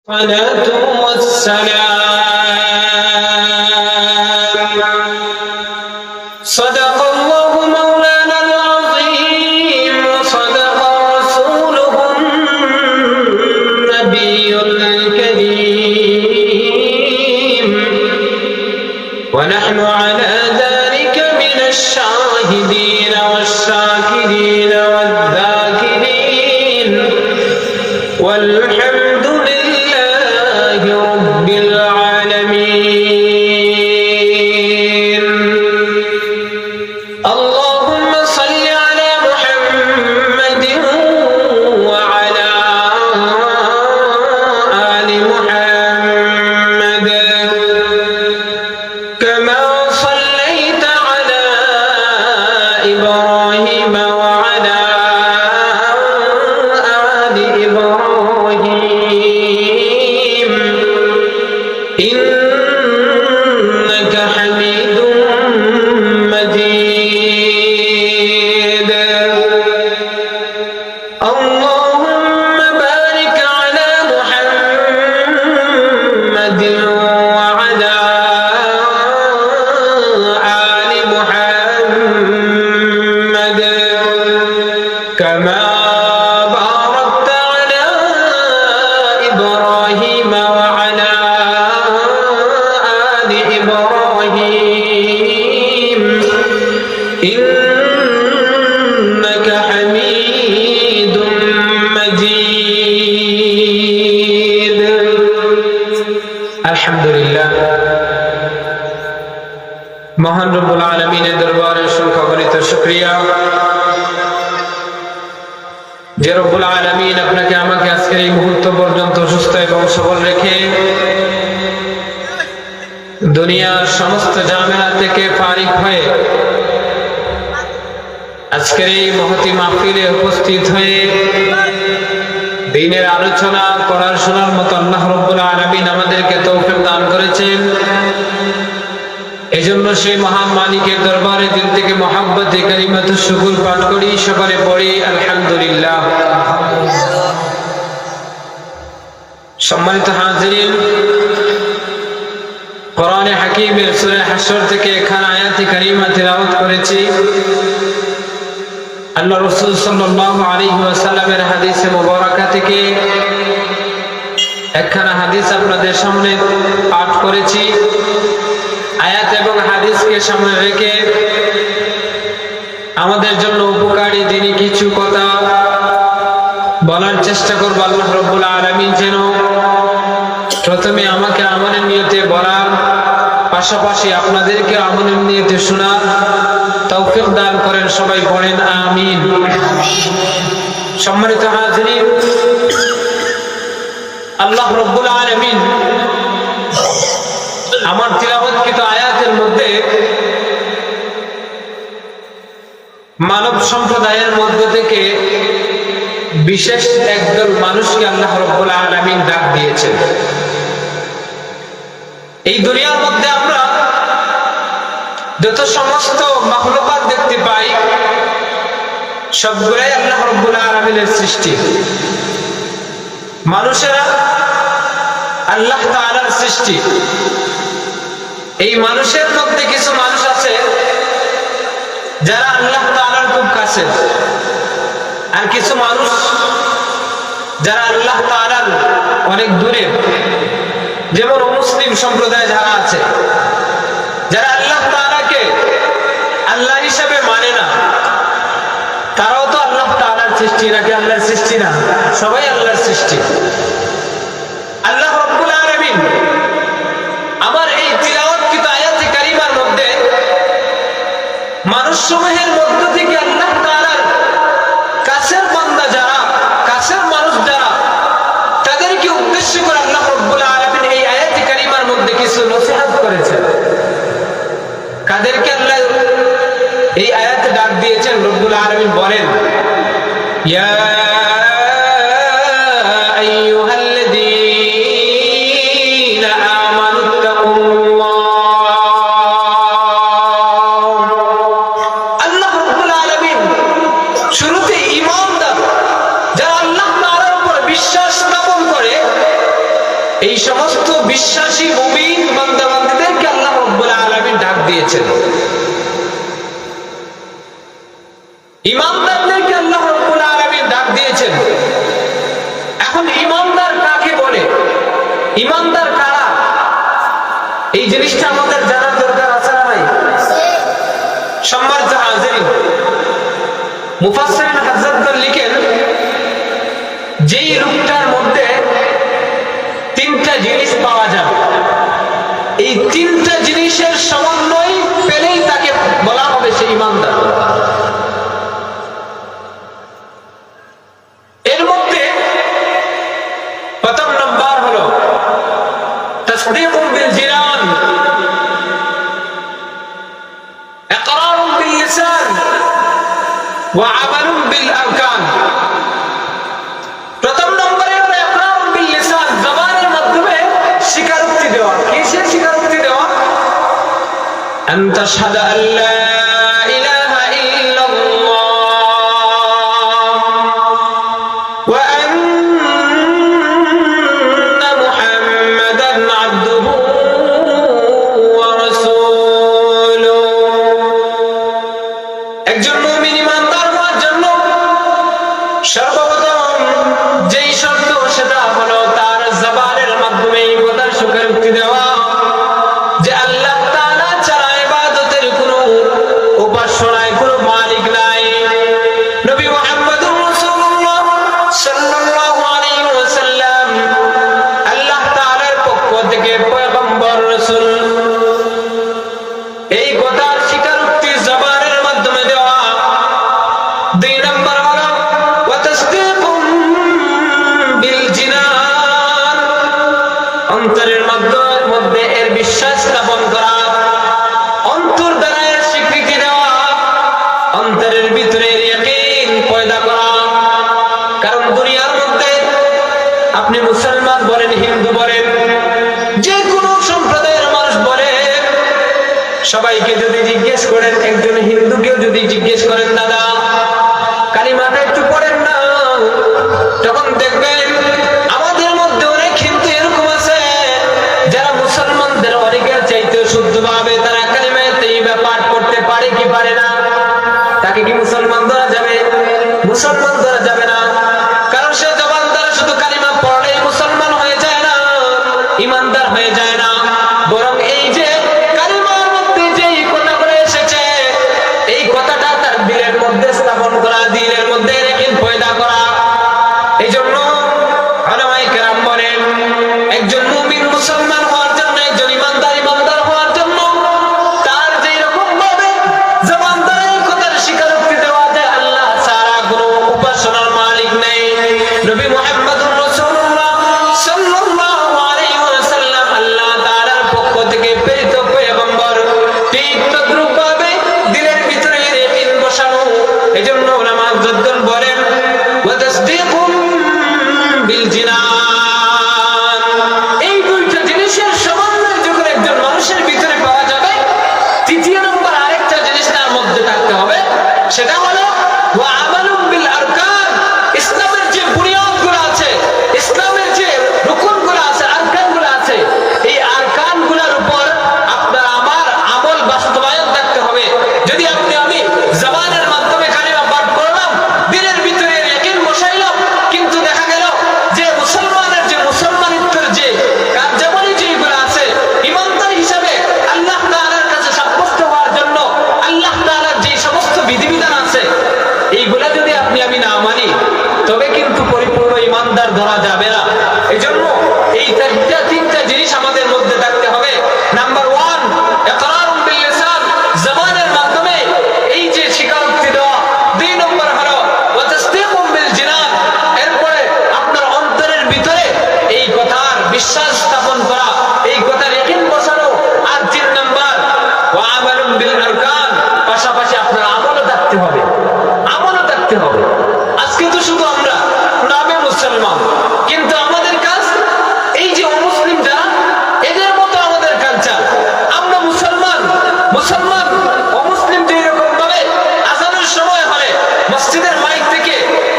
صدق الله مولانا العظيم وصدق رسوله النبي الكريم ونحن على ذلك من الشاهدين والشاكرين والذاكرين والحمد لله رب العالمين. اللهم صل على محمد وعلى آل محمد كما صليت على إبراهيم وعلى آل إبراهيم إنك حميد مجيد. اللهم بارك على محمد وعلى آل محمد كما باركت على إبراهيم وعلى آل إبراهيم إنك حميد مجيد. الحمد لله মহান রব্বুল আলামিনের দরবারে অসংখ্য শুকরিয়া যে রব্বুল আলামিন আপনাকে আমাকে আজকের এই মুহূর্ত পর্যন্ত সুস্থ এবং সবল রেখে দুনিয়ার সমস্ত ঝামেলা থেকে ফারিগ হয়ে আজকের এই মহতি মাহফিলে উপস্থিত হয়ে দ্বীনের আলোচনা করার শোনার মতো আল্লাহ রব্বুল আলামিন আমাদেরকে তৌফিক দান করেছেন। এজন্য সেই মহান মালিকের দরবারে দিল থেকে মহব্বতে কালিমাতুশ শুকর পাঠ করি, সকলে পড়ি আলহামদুলিল্লাহ। সম্মানিত হাজিরিন, কোরআনে হাকিমের সূরা হাশর থেকে এখানে আয়াতে কারিমা তিলাওয়াত করেছি। আল্লাহ রাসূল সাল্লাল্লাহু আলাইহি ওয়াসাল্লামের হাদিসে মুবারাকা থেকে একখানা হাদিস আপনাদের সামনে পাঠ করেছি। আয়াত এবং হাদিসকে সামনে রেখে আমাদের জন্য উপকারী দিনই কিছু কথা বলার চেষ্টা করব। আল্লাহ রাব্বুল আলামিন যেন প্রথমে আমাকে আমলের নিয়তে বলার পাশাপাশি আপনাদেরকে আমলের নিয়তে শোনার তৌফিক দান করেন। সবাই পড়েন আমিন। সম্মানিত হাজিরিন, আল্লাহ রাব্বুল আলামিন আমার তিলাওয়াতকৃত আয়াতের মধ্যে মানব সম্প্রদায়ের মধ্য থেকে বিশেষ একদল মানুষকে আল্লাহ রাব্বুল আলামিন ডাক দিয়েছেন। এই দুনিয়ার মধ্যে আমরা যত সমস্ত মাখলুকাত দেখতে পাই সবগুলাই আল্লাহ রাব্বুল আলামিনের সৃষ্টি। মানুষেরা আল্লাহ তাআলার সৃষ্টি। এই মানুষের মধ্যে কিছু মানুষ আছে যারা আল্লাহ তাআলার খুব কাছে, আর কিছু মানুষ যারা আল্লাহ তাআলার অনেক দূরে, যেমন মুসলিম সম্প্রদায় যারা আছে, যারা আল্লাহ তাআলাকে আল্লাহ হিসেবে মানে না, তারাও তো আল্লাহ তাআলার সৃষ্টি, নাকি আল্লাহর সৃষ্টি না? সবাই আল্লাহর সৃষ্টি। আল্লাহ রাব্বুল আলামিন আমার এই তিলাওয়াতকৃত আয়াতে কারিমার মধ্যে মানুষ সমূহের মধ্য থেকে আল্লাহ তাআলার কাছের বান্দা যারা, কাছের মানুষ যারা, তাদেরকে উদ্দেশ্য করে আল্লাহ রাব্বুল আলামিন এই আয়াতে কারিমার মধ্যে কিছু নসিহত করেছেন। কাদেরকে আল্লাহ এই আয়াতে ডাক দিয়েছেন? রব্বুল আলামিন বলেন, ইয়া আইয়ুহাল্লাযীনা আমানুত্তাকুল্লাহ। আল্লাহ রাব্বুল আলামিন শুরুতে ঈমানদার যারা আল্লাহ তাআলার উপর বিশ্বাস স্থাপন করে এই সমস্ত বিশ্বাসী মুমিন বান্দা-বান্দীদেরকে আল্লাহ রাব্বুল আলামিন ডাক দিয়েছেন। ঈমানদারদেরকে আল্লাহ রাব্বুল আলামিন ডাক দিয়েছেন। এখন ঈমানদার কাকে বলে, ঈমানদার কারা, এই জিনিসটা আমাদের জানার দরকার আছে না ভাই? সম্মানিত হাজিরিন, মুফাসসিরিন হযরতগণ লিখেন, যেই রূপটার মধ্যে তিনটা জিনিস পাওয়া যাবে, এই তিনটা জিনিসের সমন্বয় পেলেই তাকে বলা হবে সে ঈমানদার। এর মধ্যে প্রথম নাম্বার হলো তাসদীকুম বিল জিনান, ইকরারুম বিল লিসান ওয়া আমালুম বিল আরকান। প্রথম নম্বরে হলো ইকরারুম বিল লিসান, জবানের মাধ্যমে স্বীকারোক্তি দেওয়া। কিসের স্বীকারোক্তি দেওয়া? আন তাশহাদা আল্লা ইলাহা ইল্লাল্লাহ ওয়া আন্না মুহাম্মাদান আবদুহু ওয়া রাসূলুহু। একজন মুমিন ঈমানদার হওয়ার জন্য সর্বপ্রথম যেই শর্ত সেটা হলো তার জবানের মাধ্যমে এই কথার স্বীকারোক্তি দেওয়া যে আল্লাহ তাআলা ছাড়া ইবাদতের কোনো উপাস্যনায় কোনো মালিক নাই। নবী মুহাম্মদুর রাসূলুল্লাহ সাল্লাল্লাহু আলাইহি ওয়াসাল্লাম আল্লাহ তাআলার পক্ষ থেকে পয়গম্বর রাসূল, এই কথার স্বীকারোক্তি জবানের মাধ্যমে দেওয়া। দুই নম্বর হলো ওয়া তাসদীকুম বিল জিনান, অন্তরের মধ্যে এর বিশ্বাস স্থাপন করা, অন্তর দ্বারা এর স্বীকৃতি দেওয়া, অন্তরের ভিতরে এর ইয়াকিন পয়দা করা। কারণ দুনিয়ার মধ্যে আপনি মুসলমান বলেন, হিন্দু বলেন, যে কোনো সম্প্রদায়ের মানুষ বলেন, সবাইকে যদি জিজ্ঞেস করেন, একজন হিন্দুকেও যদি জিজ্ঞেস করেন, দাদা কালিমাটা একটু পড়েন না, তখন দেখবেন আমাদের মধ্যে অনেক হিন্দু এরকম আছে যারা মুসলমানদের অনেকের চাইতে শুদ্ধভাবে তারা কালিমায়ে তাইয়্যিবা পাঠ করতে পারে কি পারে না? তাকে কি মুসলমান ধরা যাবে? মুসলমান ধরা যাবে না। কারণ সে জবান দ্বারা শুধু কালিমা পড়লেই মুসলমান হয়ে যায় না, ঈমানদার হয়ে যায় না, বরং এই যে কালিমার মধ্যে যেই কথাগুলো এসেছে এই কথাটা তার দিলের মধ্যে স্থাপন করা, দিলের মধ্যে ইয়াকিন পয়দা করা। এই জন্য উলামায়ে কেরাম বলেন, একজন মুমিন মুসলমান হওয়ার জন্য, একজন ঈমানদার হওয়ার জন্য তার যেই রকম ভাবে জবান দ্বারা এই কথার স্বীকারোক্তি দেওয়া যায় আল্লাহ ছাড়া কোনো উপাসনার মালিক নেই। নবী মুহাম্মদুর রাসূলুল্লাহ সাল্লাল্লাহু আলাইহি ওয়াসাল্লাম আল্লাহ তাআলার পক্ষ থেকে প্রেরিত পয়গম্বর, ঠিক তদ্রূপভাবে দিলের ভিতরে ইয়াকিন বসানো। এজন্য উলামা হযরতগণ বলেন ওয়া তাসদীকুম বিল জিনান, এই দুইটা জিনিসের সমন্বয় যখন একজন মানুষের ভিতরে পাওয়া যাবে, তৃতীয় নম্বর আরেকটা জিনিস তার মধ্যে থাকতে হবে, সেটা হলো ওয়া আমালুম বিল আরকান। ইসলামের যে বুনিয়াদগুলো আছে, ইসলামের যে রুকনগুলো আছে, আরকানগুলো আছে, এই আরকানগুলোর উপর আপনার আমার আমল বাস্তবায়ন থাকতে হবে। যদি আপনি আমি জবানের মাধ্যমে কালিমা পাঠ করলাম, দিলের ভিতরে ইয়াকিন বসাইলাম, কিন্তু দেখা গেল যে মুসলমানের যে মুসলমানিত্বের যে কার্যাবলী যেগুলো আছে, ঈমানদার হিসাবে আল্লাহ তাআলার কাছে সাব্যস্ত হওয়ার জন্য আল্লাহ তাআলার যে সমস্ত বিধিবিধান আছে এইগুলা যদি আপনি আমি না মানি, তবে কিন্তু পরিপূর্ণ ঈমানদার ধরা যাবে না। এই জন্য এই তিনটা জিনিস আমাদের মধ্যে থাকতে হবে। নাম্বার 1 ইকরারুম বিল লিসান, জবানের মাধ্যমে এই যে স্বীকারোক্তি দেওয়া। 2 নম্বর হলো ওয়া তাসদীকুম বিল জিনান, এরপরে আপনার অন্তরের ভিতরে এই কথার বিশ্বাস স্থাপন করা, এই কথার ইয়াকিন বসানো। আর 3 নম্বর ওয়া আমালুম বিল আরকান, পাশাপাশি আপনার আমলও থাকতে হবে, আমলও থাকতে হবে। আজকে তো শুধু আমরা নামে মুসলমান, কিন্তু আমাদের কাজ এই যে অমুসলিম যারা, এদের মতো আমাদের কালচার। আমরা মুসলমান, অমুসলিম যে এরকম ভাবে আযানের সময় হলে মসজিদের মাইক থেকে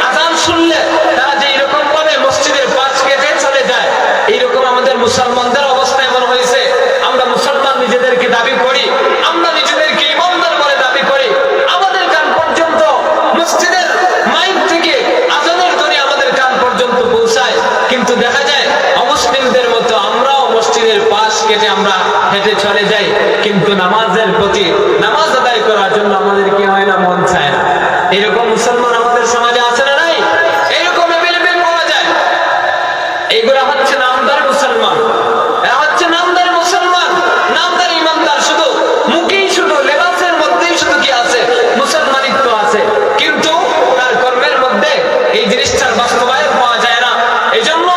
আযান শুনলে তারা যে এরকম ভাবে মসজিদের পাশ কেটে চলে যায়, এইরকম আমাদের মুসলমানদের অবস্থা এমন হয়েছে, আমরা মুসলমান নিজেদেরকে দাবি করি, আমরা নিজেদেরকে ইমানদার বলে দাবি করি, আমাদের কান পর্যন্ত মসজিদের মাইক থেকে আজানের ধ্বনি আমাদের কান পর্যন্ত পৌঁছায়, কিন্তু দেখা যায় অমুসলিমদের মতো আমরাও মসজিদের পাশ কেটে আমরা হেঁটে চলে যাই, কিন্তু নামাজের প্রতি, নামাজ আদায় করার জন্য আমাদের কি হয় না, মন চায় না। এরকম মুসলমান আমাদের সমাজে আছে না নাই? এরকম এভেলেবেল পাওয়া যায়। এইগুলা হচ্ছে নামদার মুসলমান, এরা হচ্ছে নামদার মুসলমান, নামদার ইমানদার, শুধু মুখেই, শুধু লেবাসের মধ্যেই শুধু কি আছে, মুসলমানিত্ব আছে, কিন্তু তার কর্মের মধ্যে এই জিনিসটার বাস্তবায়ন পাওয়া যায় না। এই জন্য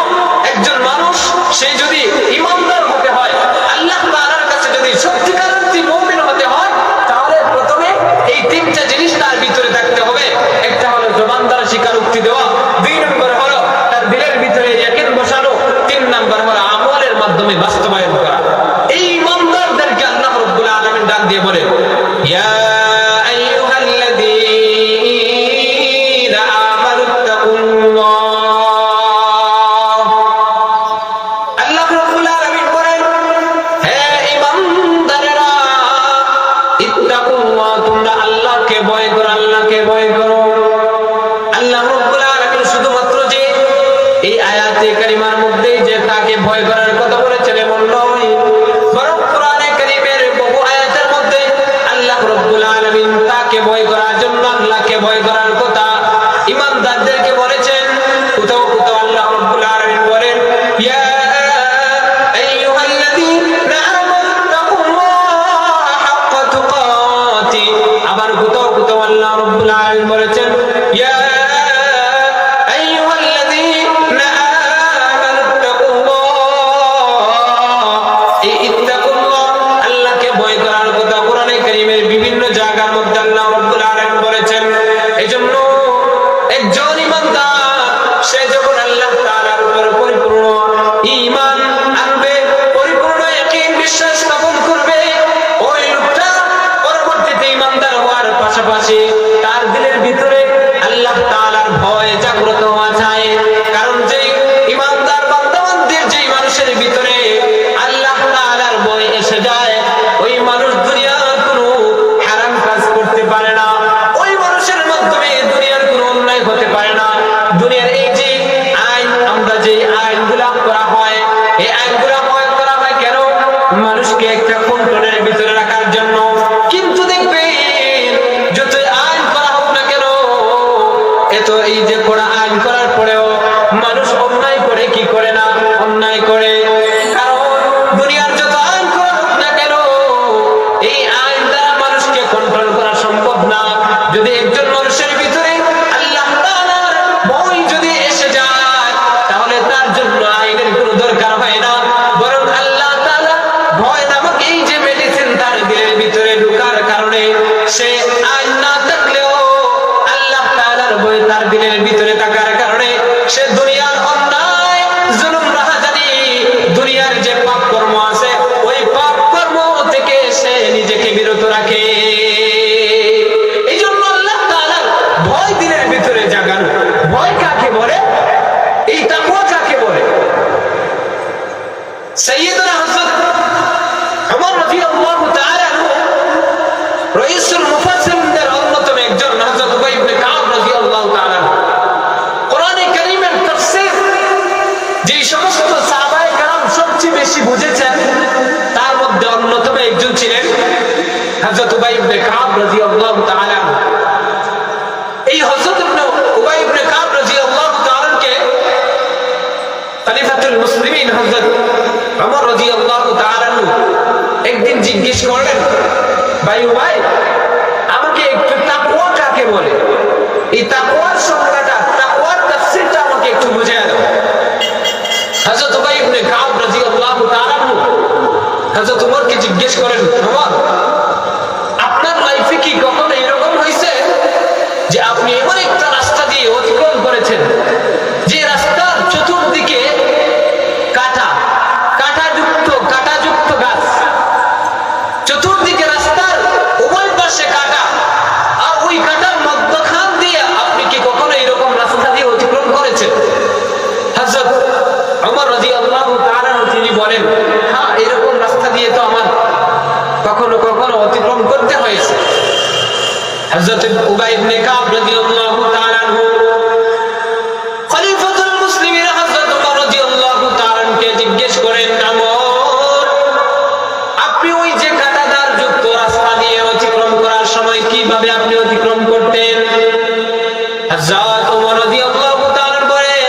একজন মানুষ, সে যদি ইমানদার হতে হয়, আল্লাহ তাআলার কাছে যদি সত্যিকার মুমিন হতে হয়, তাহলে প্রথমে এই তিনটা জিনিস তার ভিতরে থাকতে হবে। একটা হলো জবান দ্বারা স্বীকারোক্তি দেওয়া, 2 নম্বর হলো তার দিলের ভিতরে ইয়াকিন বসানো, 3 নম্বর হলো আমলের মাধ্যমে বাস্তবায়ন করা। এই ইমানদারদেরকে আল্লাহ রাব্বুল আলামিন ডাক দিয়ে বলে, ইয়া আইয়ুহাল্লাযীনা আমানুত্তাকুল্লাহ। আল্লাহ রাব্বুল আলামিন বলেন, হে ইমানদারেরা, ইত্তাকুল্লাহ, তোমরা আল্লাহকে ভয় করো, আল্লাহকে ভয় করো। আল্লাহ রাব্বুল আলামিন শুধুমাত্র যে এই আয়াতে কারিমার মধ্যেই যে তাকে ভয় করার কথা বলেছেন এমন নয়, বরং কোরআনে কারীমের বহু আয়াতের মধ্যে আল্লাহ রাব্বুল আলামিন তাকে ভয় করার জন্য, আল্লাহকে ভয় করার কথা ইমানদারদেরকে বলেছেন। কোথাও কোথাও আল্লাহ রাব্বুল আলামিন বলেন, ইয়া আইয়ুহাল্লাযীনা আমানুত্তাকুল্লাহা হাক্কা তুকাতি। আবার কোথাও কোথাও আল্লাহ রাব্বুল আলামিন বলেছেন, ইয়া আইয়ুহাল্লাযীনা আমানুত্তাকুল্লাহ। এই ইত্তাকুল্লাহ, আল্লাহকে ভয় করার কথা কোরআনে কারীমের বিভিন্ন জায়গার মধ্যে আল্লাহ রাব্বুল আলামিন বলেছেন। এজন্য একজন ইমানদার, সে যখন আল্লাহ তাআলার উপর পরিপূর্ণ ঈমান আনবে, পরিপূর্ণ ইয়াকিন বিশ্বাস স্থাপন করবে, ওই লোকটা পরবর্তীতে ইমানদার হওয়ার পাশাপাশি তার দিলের ভিতরে আল্লাহ তাআলার ভয় জাগ্রত হওয়া চাই। কারণ যে ইমানদার বান্দাবান্দির, যে মানুষের ভিতরে আল্লাহ তাআলার ভয় এসে যায়, ওই মানুষ দুনিয়ার কোনো হারাম কাজ করতে পারে না, ওই মানুষের মাধ্যমে দুনিয়ার কোনো অন্যায় হতে পারে না। দুনিয়ার এই যে আইন, আমরা যে আইনগুলা করা হয়, এই আইনগুলা প্রয়োগ করা হয় কেন? মানুষকে একটা কন্ট্রোলের ভিতরে রাখার জন্য। কিন্তু দেখবেন যত আইন করা হোক না কেন, এত এই যে করা আইন করার পরেও মানুষ অন্যায় করে কি করে না? অন্যায় করে। কারণ দুনিয়ার যত আইন করা হোক না কেন, এই আইন দ্বারা মানুষকে কন্ট্রোল করা সম্ভব না। যদি একজন মানুষের ভিতরে আল্লাহ তাআলার ভয় যদি এসে যায়, তাহলে তার জন্য আইনের কোনো দরকার হয় না, বরং আল্লাহ তাআলা ভয় নামক এই যে মেডিসিন তার দিলের ভিতরে ঢোকার কারণে, সে আইন না থাকলেও আল্লাহ তাআলার ভয় তার দিলের ভিতরে থাকার কারণে সে দুনিয়ার অন্যায়, জুলুম, রাহাজানি, দুনিয়ার যে পাপ কর্ম আছে, ওই পাপ কর্ম থেকে সে নিজেকে বিরত রাখে। এই জন্য আল্লাহ তাআলার ভয় দিলের ভিতরে জাগানো। ভয় কাকে বলে? এই তাকওয়া কাকে বলে? সাইয়্যিদুনা হযরত ওমর রাদিয়াল্লাহু তাআলা আনহু, রাইসুল মুফাসসিরিনদের অন্যতম একজন, হযরত উবাই ইবনে কাব রাদিয়াল্লাহু তাআলা আনহু, কোরআনে কারীমের তাফসীর যে সমস্ত সাহাবায়ে কেরাম সবচেয়ে বেশি বুঝেছেন, তার মধ্যে অন্যতম একজন ছিলেন হযরত উবাই ইবনে কাব রাদিয়াল্লাহু তাআলা আনহু। এই হযরত উবাই ইবনে কাব রাদিয়াল্লাহু তাআলা কে খলিফাতুল মুসলিমিন হযরত ওমর রাদিয়াল্লাহু তাআলা আনহু একদিন জিজ্ঞেস করলেন, ভাই উবাই, আমাকে একটু তাকওয়া কাকে বলে, এই তাকওয়ার সংজ্ঞাটা, তাকওয়ার তাফসীরটা আমাকে একটু বুঝিয়ে দাও। হযরত উবাই ইবনে কাব রাদিয়াল্লাহু তাআলা আনহু হযরত ওমরকে জিজ্ঞেস করেন, ওমর, আপনার লাইফে কি কখনো এরকম হয়েছে যে আপনি এমন একটা রাস্তা দিয়ে অতিক্রম করেছেন, যে রাস্তার চতুর্দিকে কাঁটাযুক্ত গাছ, চতুর্দিকে রাস্তার উভয় পাশে কাঁটা, আর ওই কাঁটার মধ্যখান দিয়ে আপনি কি কখনো এরকম রাস্তা দিয়ে অতিক্রম করেছেন? হযরত ওমর রাদিয়াল্লাহু তাআলা তিনি বলেন, হ্যাঁ এরকম রাস্তা দিয়ে তো আমার কখনো কখনো অতিক্রম করতে হয়েছে। হযরত উবাই ইবনে কাব রাদিয়াল্লাহু তাআলা আনহু খলিফাতুল মুসলিমিন হযরত ওমর রাদিয়াল্লাহু তাআলা আনহুকে জিজ্ঞেস করেন, ওমর আপনি ওই যে কাঁটাতার যুক্ত রাস্তা দিয়ে অতিক্রম করার সময় কিভাবে আপনি অতিক্রম করতেন? হযরত ওমর রাদিয়াল্লাহু তাআলা বলেন,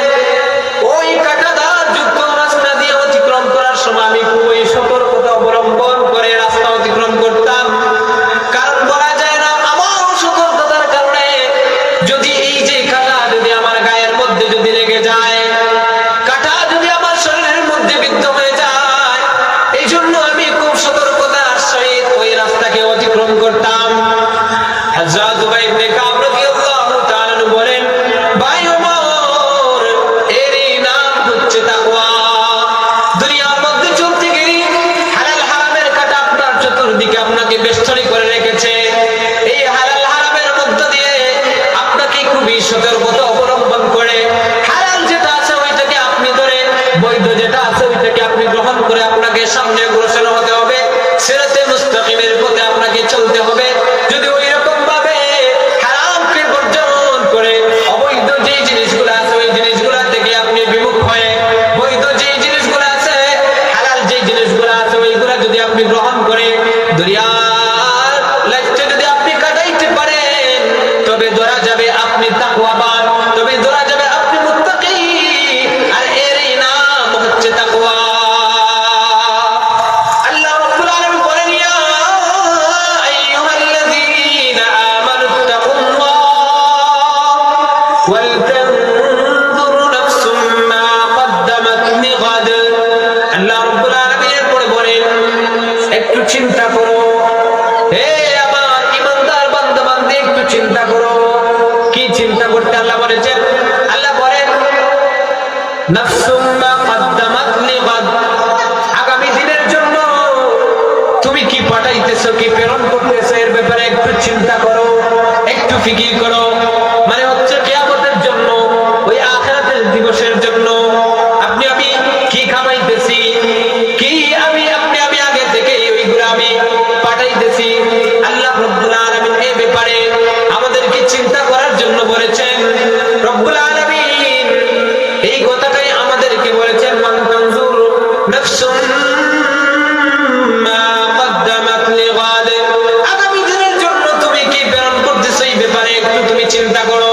ওই কাঁটাতার যুক্ত রাস্তা দিয়ে অতিক্রম করার সময় আমি খুবই সতর্কতা অবলম্বন করে রাস্তা অতিক্রম করতাম। কারণ বলা যায় না আমার সতর্কতার কারণে যদি এই যে কাঁটা যদি আমার গায়ের মধ্যে যদি লেগে যায়, কাঁটা যদি আমার শরীরের মধ্যে বিদ্ধ হয়ে যায়, এই জন্য আমি খুব সতর্কতার সহিত ওই রাস্তাকে অতিক্রম করতাম। হযরত উবাই ইবনে কাব রাদিয়াল্লাহু তাআলা বলেন, ভাই ওমর এরই নাম হচ্ছে তাকওয়া। দুনিয়ার মধ্যে চলতে গেলে হালাল হারামের কাঁটা আপনার চতুর্দিকে আপনাকে বেষ্টনী করে রেখেছে। এই হালাল হারামের মধ্য দিয়ে আপনাকে খুবই সতর্কতা অবলম্বন করে হালাল যেটা আছে ওইটাকে আপনি ধরে, বৈধ যেটা আছে ওইটাকে আপনি গ্রহণ করে আপনাকে সামনে অগ্রসর হতে হবে, সিরাতে মুস্তাকিমের পথে আপনাকে চলতে হবে। যদি ওই রকম ভাবে হারামকে বর্জন করে অবৈধ যেই জিনিসগুলো আছে ওই জিনিসগুলো থেকে আপনি বিমুখ হয়ে বৈধ যেই জিনিসগুলো আছে, হালাল যেই জিনিসগুলো আছে ওইগুলা যদি আপনি গ্রহণ করে দুনিয়ার লাইফটা যদি আপনি কাটাইতে পারেন, তবে ধরা যাবে আপনি তাকওয়াবান, তবে ধরা যাবে আপনি মুত্তাকি। আর এরই নাম হচ্ছে তাকওয়া। আল্লাহ রাব্বুল আলামিন বলেন, ইয়া আইয়ুহাল্লাযীনা আমানুত্তাকুল্লাহ ওয়াল তানজুর নাফসুম মা কদ্দামাত লিগাদ। আল্লাহ রাব্বুল আলামিন এরপরে বলেন, একটু চিন্তা করো হে আমার ঈমানদার বান্দা-বান্দী, একটু চিন্তা করো। কি চিন্তা করতে আল্লাহ বলেছেন? আল্লাহ বলেন, নাফসুম মা কদ্দামাত লিগাদ, আগামী দিনের জন্য তুমি কি পাঠাইতেছো, কি প্রেরণ করতেছো, এর ব্যাপারে একটু চিন্তা করো, একটু ফিকির করো। মানে হচ্ছে কিয়ামতের জন্য, ওই আখিরাতের দিবসের জন্য আপনি আমি কি খামাইতেছি, কি আমি আগে থেকে ওইগুলো আমি পাঠাইতেছি। আল্লাহ রব্বুল আলামিন এই ব্যাপারে আমাদেরকে চিন্তা করার জন্য বলেছেন। রব্বুল আলামিন এই কথাটাই আমাদেরকে বলেছেন, মান তানজুর নাফসুম মা কদ্দামাত লিগাদ, আগামী দিনের জন্য তুমি কি প্রেরণ করতেছো এই ব্যাপারে একটু তুমি চিন্তা করো।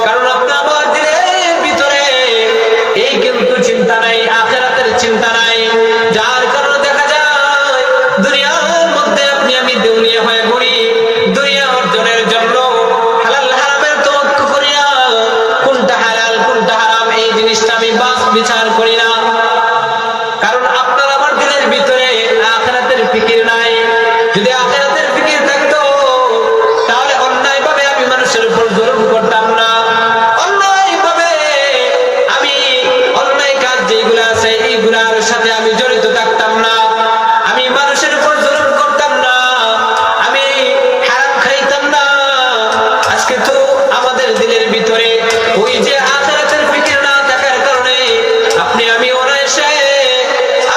কারণ আপনার আমার দিলের ভিতরে এই কিন্তু চিন্তা নাই, আখিরাতের চিন্তা নাই, যার কারণে দেখা যায় দুনিয়ার মধ্যে আপনি আমি দুনিয়া হয়ে ঘুরি। দুনিয়া অর্জনের জন্য হালাল হারামের তওয়াক্কুফ করিয়া কোনটা হালাল কোনটা হারাম এই জিনিসটা আমি বাছ বিচার করি না। কারণ আপনার আমার দিলের ভিতরে আখিরাতের ফিকির নাই। যদি আখিরাতের ফিকির থাকতো তাহলে অন্যায় ভাবে আমি মানুষের উপর জুলুম করতাম না, অন্যায় ভাবে আমি অন্যায় কাজ যেগুলো আছে এইগুলার সাথে আমি জড়িত থাকতাম না, আমি মানুষের উপর জুলুম করতাম না, আমি হারাম খাইতাম না। আজকে তো আমাদের দিলের ভিতরে ওই যে আখিরাতের ফিকির না থাকার কারণে আপনি আমি অনায়াসে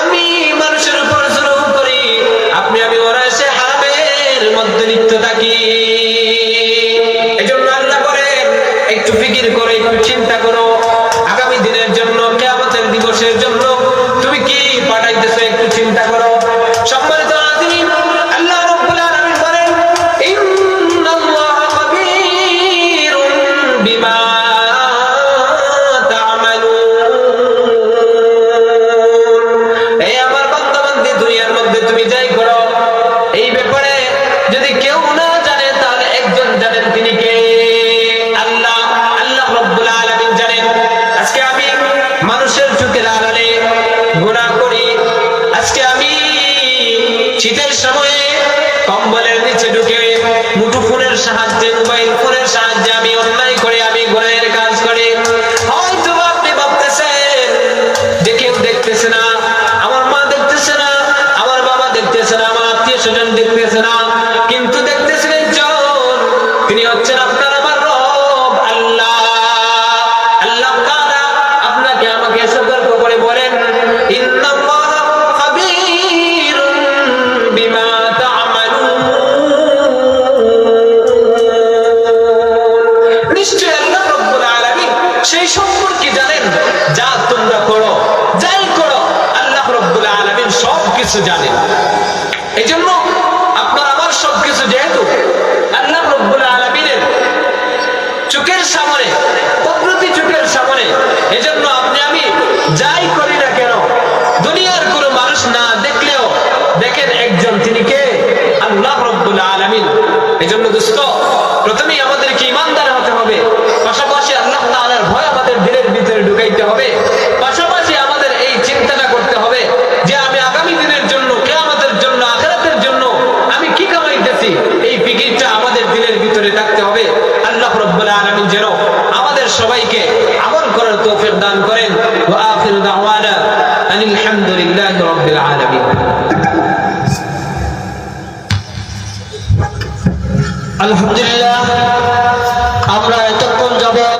আমি মানুষের উপর জুলুম করি, আপনি আমি অনায়াসে হারামের মধ্যে লিপ্ত থাকি। এজন্য আল্লাহ বলেন, একটু ফিকির করো, একটু চিন্তা করো, আগামী দিনের জন্য, কিয়ামতের দিবসের জন্য তুমি কি পাঠাইতেছো একটু চিন্তা করো। সম্মানিত হাজিরিন, আল্লাহ রাব্বুল আলামিন বলেন, ইন্নাল্লাহা খাবীরুম বিমা তা'মালুন। এই আমার বান্দা-বান্দী, দুনিয়ার মধ্যে তুমি যাই করো এই ব্যাপারে যদি কেউ না জানে তাহলে একজন জানেন, তিনি কে? আল্লাহ। আল্লাহ রাব্বুল আলামিন জানেন। আজকে আমি মানুষের চোখের আড়ালে গুনাহ করি, আজকে আমি শীতের সময়ে কম্বলের নিচে ঢুকে মুঠোফোনের সাহায্যে, মোবাইল ফোনের সাহায্যে আমি অন্যায় করে, আমি গুনাহের কাজ করি। হয়তো আপনি ভাবতেছেন যে কেউ দেখতেছে না, আমার মা দেখতেছে না, আমার বাবা দেখতেছে না, আমার আত্মীয় স্বজন দেখতেছে না, কিন্তু দেখতেছেন একজন, তিনি হচ্ছেন আপনার আমার রব আল্লাহ। আল্লাহ তাআলা আপনাকে আমাকে সতর্ক করে বলেন, ইন্নাল্লাহা সবকিছু জানেন। এই জন্য আপনার আমার সবকিছু যেহেতু আল্লাহ রাব্বুল আলামিনের চোখের সামনে, প্রকৃতি চোখের সামনে, এজন্য আপনি আমি যাই করি না কেন, দুনিয়ার কোনো মানুষ না দেখলেও দেখেন একজন, তিনি কে? আল্লাহ রাব্বুল আলামিন। এজন্য দোস্ত, প্রথমেই আমাদেরকে ঈমানদার হতে হবে, পাশাপাশি আল্লাহ তাআলার ভয় আমাদের দিলের ভিতরে ঢুকাইতে হবে, পাশাপাশি আমাদের এই চিন্তাটা করতে হবে যে আমি আগামী দিনের জন্য, কিয়ামতের জন্য, আখিরাতের জন্য আমি কি কামাইতেছি, এই ফিকিরটা আমাদের দিলের ভিতরে থাকতে হবে। আল্লাহ রাব্বুল আলামিন যেন আমাদের সবাইকে আমল করার তৌফিক দান করেন। ওয়া আখিরু দাওয়ানা আনিল হামদুলিল্লাহি রাব্বিল আলামিন। আলহামদুলিল্লাহ।